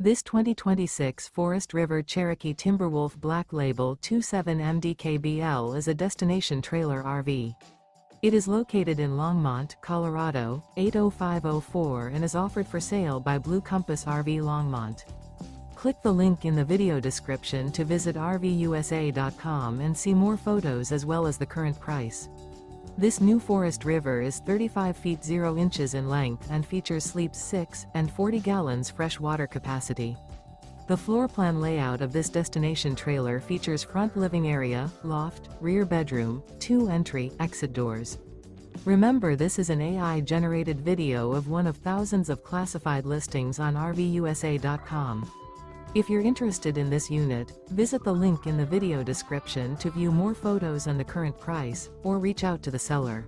This 2026 Forest River Cherokee Timberwolf Black Label 27MDKBL is a destination trailer RV. It is located in Longmont, Colorado, 80504 and is offered for sale by Blue Compass RV Longmont. Click the link in the video description to visit RVUSA.com and see more photos as well as the current price. This new Forest River is 35 feet 0 inches in length and features sleeps 6 and 40 gallons fresh water capacity. The floor plan layout of this destination trailer features front living area, loft, rear bedroom, 2 entry, exit doors. Remember, this is an AI-generated video of one of thousands of classified listings on RVUSA.com. If you're interested in this unit, visit the link in the video description to view more photos and the current price, or reach out to the seller.